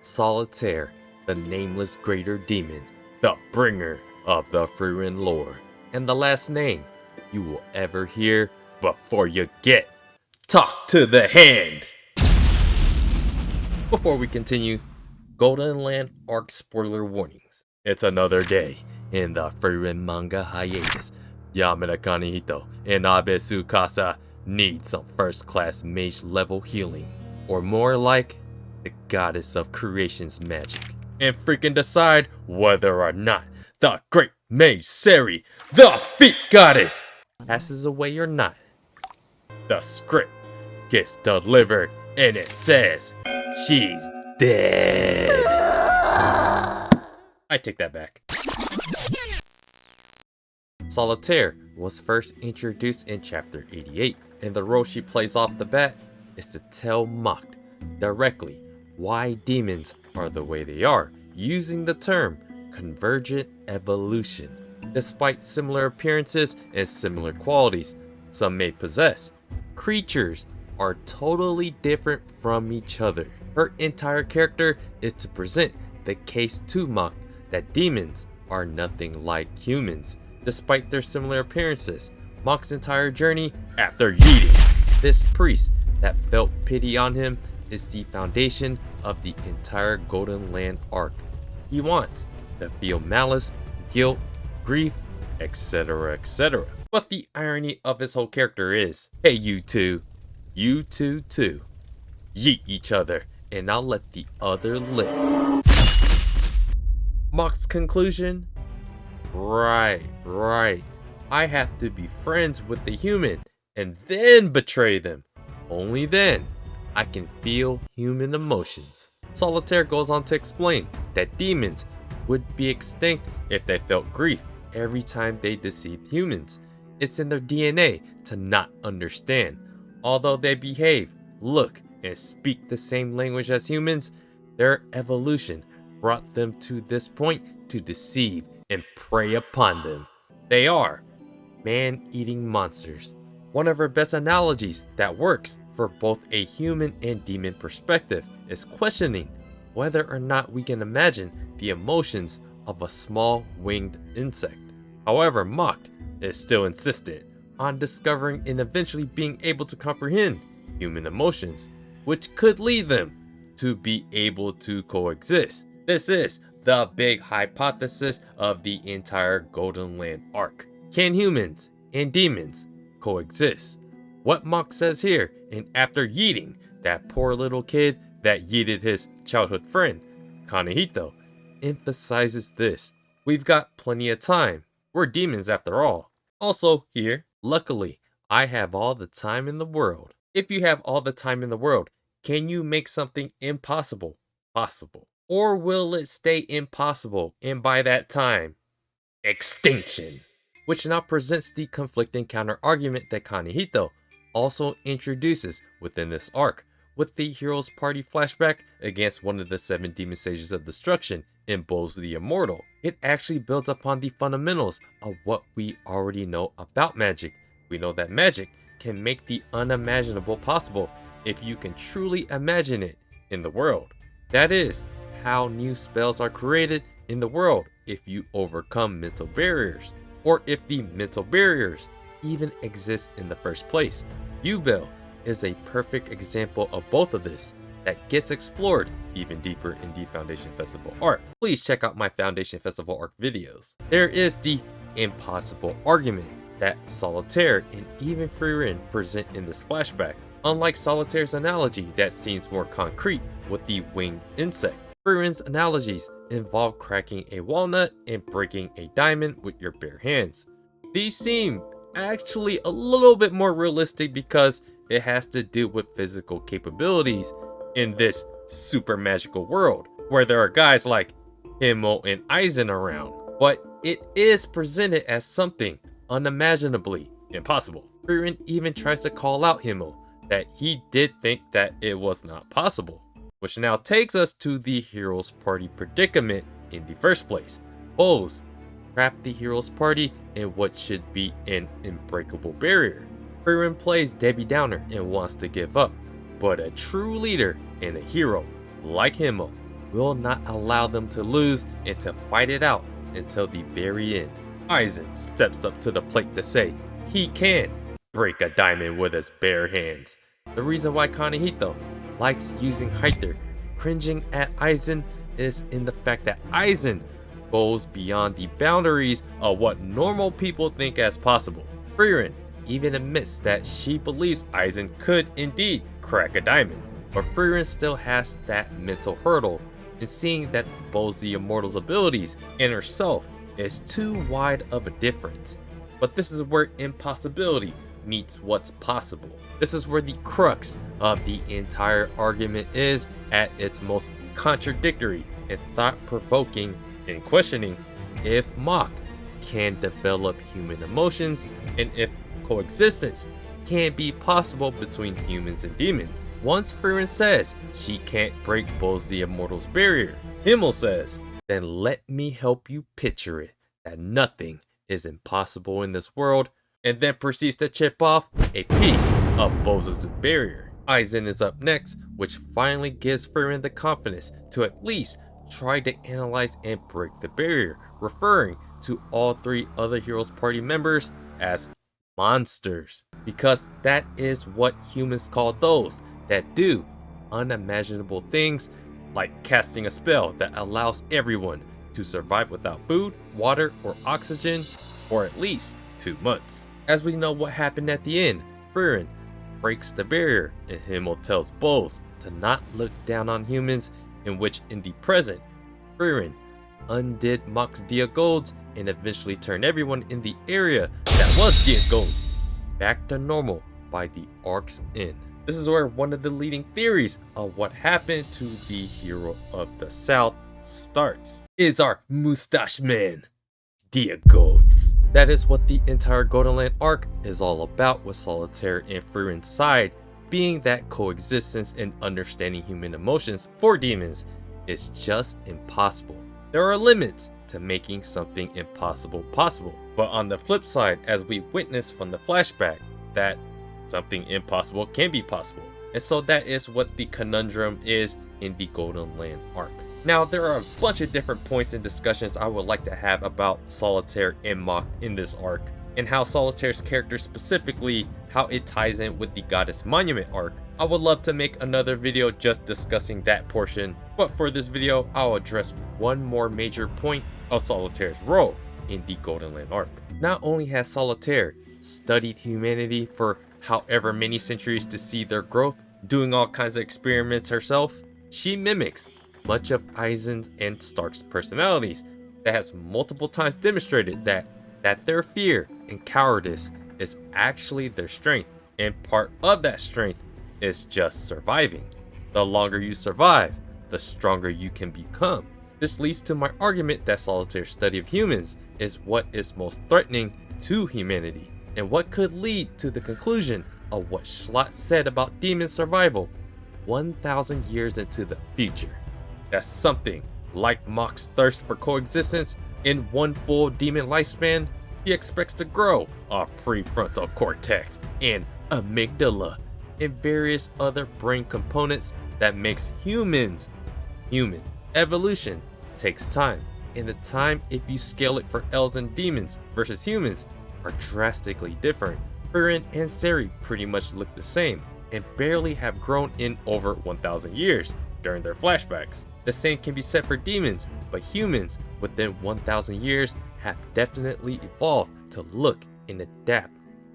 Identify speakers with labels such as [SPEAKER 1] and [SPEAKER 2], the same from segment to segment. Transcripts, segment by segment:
[SPEAKER 1] Solitar, the nameless greater demon, the bringer of the Frieren lore, and the last name you will ever hear before you get talked to the hand. Before we continue, Golden Land arc spoiler warnings. It's another day in the Frieren Manga hiatus. Yamada Kanehito and Abe Tsukasa need some first class mage level healing, or more like the goddess of creation's magic, and freaking decide whether or not the great mage Serie, the feet goddess, passes away or not. The script gets delivered and it says she's dead. I take that back. Solitar was first introduced in chapter 88, and the role she plays off the bat is to tell Macht directly why demons are the way they are, using the term convergent evolution. Despite similar appearances and similar qualities some may possess, creatures are totally different from each other. Her entire character is to present the case to Macht that demons are nothing like humans, despite their similar appearances. Macht's entire journey after yeeting this priest that felt pity on him is the foundation of the entire Golden Land arc. He wants to feel malice, guilt, grief, etc, etc. But the irony of his whole character is, hey you two too, yeet each other and I'll let the other live. Macht's conclusion? Right. I have to be friends with the human and then betray them. Only then I can feel human emotions. Solitar goes on to explain that demons would be extinct if they felt grief every time they deceived humans. It's in their DNA to not understand. Although they behave, look, and speak the same language as humans, their evolution brought them to this point to deceive and prey upon them. They are man-eating monsters. One of our best analogies that works for both a human and demon perspective is questioning whether or not we can imagine the emotions of a small winged insect. However, Macht is still insistent on discovering and eventually being able to comprehend human emotions, which could lead them to be able to coexist. This is the big hypothesis of the entire Golden Land arc. Can humans and demons coexist? What Macht says here, and after yeeting that poor little kid that yeeted his childhood friend, Kanehito, emphasizes this. We've got plenty of time. We're demons after all. Also here, luckily, I have all the time in the world. If you have all the time in the world, can you make something impossible possible? Or will it stay impossible, and by that time, extinction? Which now presents the conflicting counter-argument that Kanehito also introduces within this arc, with the hero's party flashback against one of the 7 demon sages of destruction in Bowls the Immortal. It actually builds upon the fundamentals of what we already know about magic. We know that magic can make the unimaginable possible if you can truly imagine it in the world. That is how new spells are created in the world if you overcome mental barriers, or if the mental barriers even exist in the first place. Yubel is a perfect example of both of this that gets explored even deeper in the Foundation Festival arc. Please check out my Foundation Festival arc videos. There is the impossible argument that Solitar and even Frieren present in this flashback. Unlike Solitar's analogy that seems more concrete with the winged insect, Frieren's analogies involve cracking a walnut and breaking a diamond with your bare hands. These seem actually a little bit more realistic because it has to do with physical capabilities in this super magical world where there are guys like Himmel and Eisen around, but it is presented as something unimaginably impossible. Frieren even tries to call out Himmel that he did think that it was not possible, which now takes us to the hero's party predicament in the first place. Bowls trapped the hero's party in what should be an unbreakable barrier. Frieren plays Debbie Downer and wants to give up, but a true leader and a hero like Himmel will not allow them to lose and to fight it out until the very end. Aizen steps up to the plate to say he can break a diamond with his bare hands. The reason why Kanehito likes using Hyther, cringing at Aizen, is in the fact that Aizen goes beyond the boundaries of what normal people think as possible. Frieren even admits that she believes Aizen could indeed crack a diamond, but Frieren still has that mental hurdle in seeing that both the Immortal's abilities and herself is too wide of a difference. But this is where impossibility meets what's possible. This is where the crux of the entire argument is at its most contradictory and thought-provoking in questioning if Macht can develop human emotions and if coexistence can be possible between humans and demons. Once Frieren says she can't break both the Immortal's barrier, Himmel says, then let me help you picture it, that nothing is impossible in this world, and then proceeds to chip off a piece of Boz's barrier. Aizen is up next, which finally gives Frieren the confidence to at least try to analyze and break the barrier, referring to all three other Heroes Party members as monsters, because that is what humans call those that do unimaginable things like casting a spell that allows everyone to survive without food, water, or oxygen for at least 2 months. As we know what happened at the end, Frieren breaks the barrier and Himmel tells Boz to not look down on humans, in which in the present, Frieren undid Macht's Dia Golds and eventually turned everyone in the area that was Dia Golds back to normal by the arc's end. This is where one of the leading theories of what happened to the hero of the South starts. It's our mustache man, Dia Golds. That is what the entire Golden Land arc is all about, with Solitar and Frieren's side being that coexistence and understanding human emotions for demons is just impossible. There are limits to making something impossible possible, but on the flip side, as we witnessed from the flashback, that something impossible can be possible. And so that is what the conundrum is in the Golden Land arc. Now, there are a bunch of different points and discussions I would like to have about Solitar and Macht in this arc, and how Solitar's character specifically, how it ties in with the Goddess Monument arc. I would love to make another video just discussing that portion, but for this video, I'll address one more major point of Solitar's role in the Golden Land arc. Not only has Solitar studied humanity for however many centuries to see their growth, doing all kinds of experiments herself, she mimics much of Aizen's and Stark's personalities that has multiple times demonstrated that their fear and cowardice is actually their strength, and part of that strength is just surviving. The longer you survive, the stronger you can become. This leads to my argument that Solitar's study of humans is what is most threatening to humanity, and what could lead to the conclusion of what Schlott said about demon survival 1,000 years into the future. That something like Macht's thirst for coexistence in one full demon lifespan, he expects to grow our prefrontal cortex and amygdala and various other brain components that makes humans human. Evolution takes time, and the time if you scale it for elves and demons versus humans are drastically different. Frieren and Serie pretty much look the same and barely have grown in over 1,000 years during their flashbacks. The same can be said for demons, but humans within 1,000 years have definitely evolved to look and adapt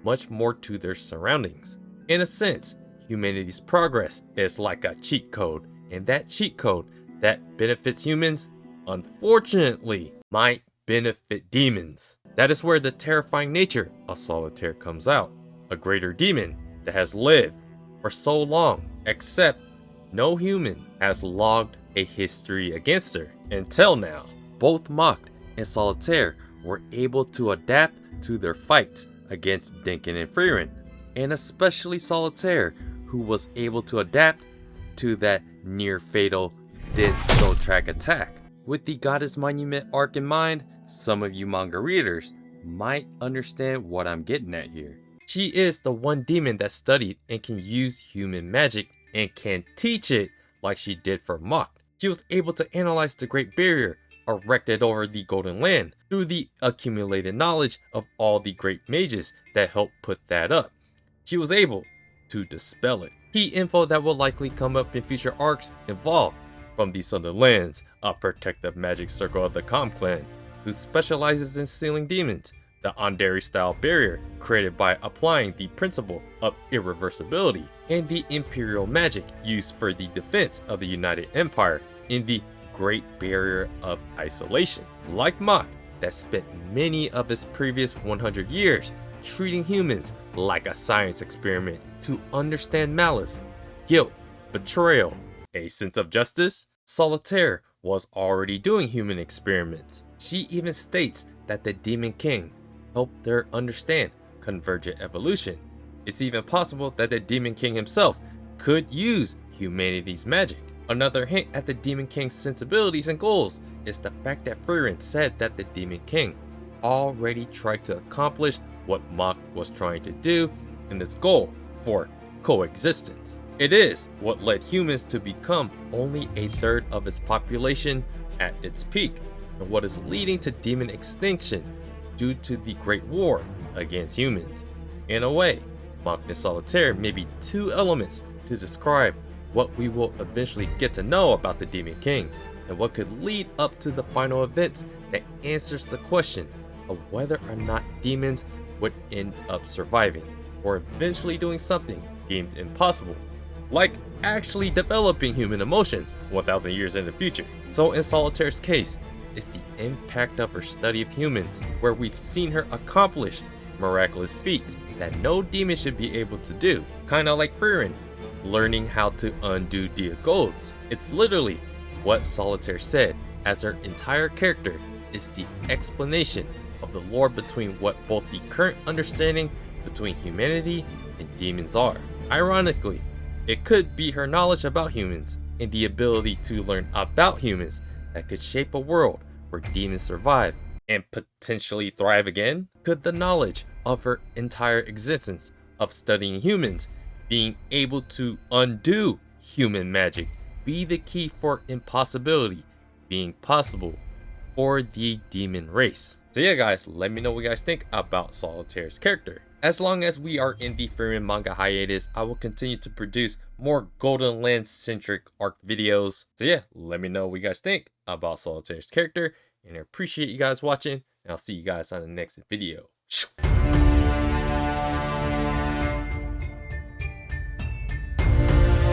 [SPEAKER 1] much more to their surroundings. In a sense, humanity's progress is like a cheat code, and that cheat code that benefits humans, unfortunately, might benefit demons. That is where the terrifying nature of Solitar comes out. A greater demon that has lived for so long, except no human has logged a history against her until now. Both Macht and Solitar were able to adapt to their fights against Denken and Frieren, and especially Solitar, who was able to adapt to that near fatal Den Soul Track attack. With the Goddess Monument arc in mind, some of you manga readers might understand what I'm getting at here. She is the one demon that studied and can use human magic and can teach it like she did for Macht. She was able to analyze the Great Barrier erected over the Golden Land through the accumulated knowledge of all the great mages that helped put that up. She was able to dispel it. Key info that will likely come up in future arcs involved from the Southern Lands, a protective magic circle of the Com Clan, who specializes in sealing demons, the Andari-style barrier created by applying the principle of irreversibility, and the Imperial magic used for the defense of the United Empire in the Great Barrier of Isolation. Like Macht, that spent many of its previous 100 years treating humans like a science experiment to understand malice, guilt, betrayal, a sense of justice. Solitar was already doing human experiments. She even states that the Demon King helped her understand convergent evolution. It's even possible that the Demon King himself could use humanity's magic. Another hint at the Demon King's sensibilities and goals is the fact that Frieren said that the Demon King already tried to accomplish what Macht was trying to do in this goal for coexistence. It is what led humans to become only a third of its population at its peak, and what is leading to demon extinction due to the Great War against humans. In a way, Macht and Solitar may be two elements to describe what we will eventually get to know about the Demon King, and what could lead up to the final events that answers the question of whether or not demons would end up surviving, or eventually doing something deemed impossible, like actually developing human emotions 1,000 years in the future. So in Solitar's case, it's the impact of her study of humans, where we've seen her accomplish miraculous feats that no demon should be able to do, kinda like Frieren learning how to undo Dia Golds. It's literally what Solitar said, as her entire character is the explanation of the lore between what both the current understanding between humanity and demons are. Ironically, it could be her knowledge about humans and the ability to learn about humans that could shape a world where demons survive and potentially thrive again. Could the knowledge of her entire existence of studying humans, being able to undo human magic, be the key for impossibility being possible for the demon race? So yeah guys, let me know what you guys think about Solitar's character. As long as we are in the Frieren Manga hiatus, I will continue to produce more Golden Land centric arc videos. So yeah, let me know what you guys think about Solitar's character, and I appreciate you guys watching, and I'll see you guys on the next video.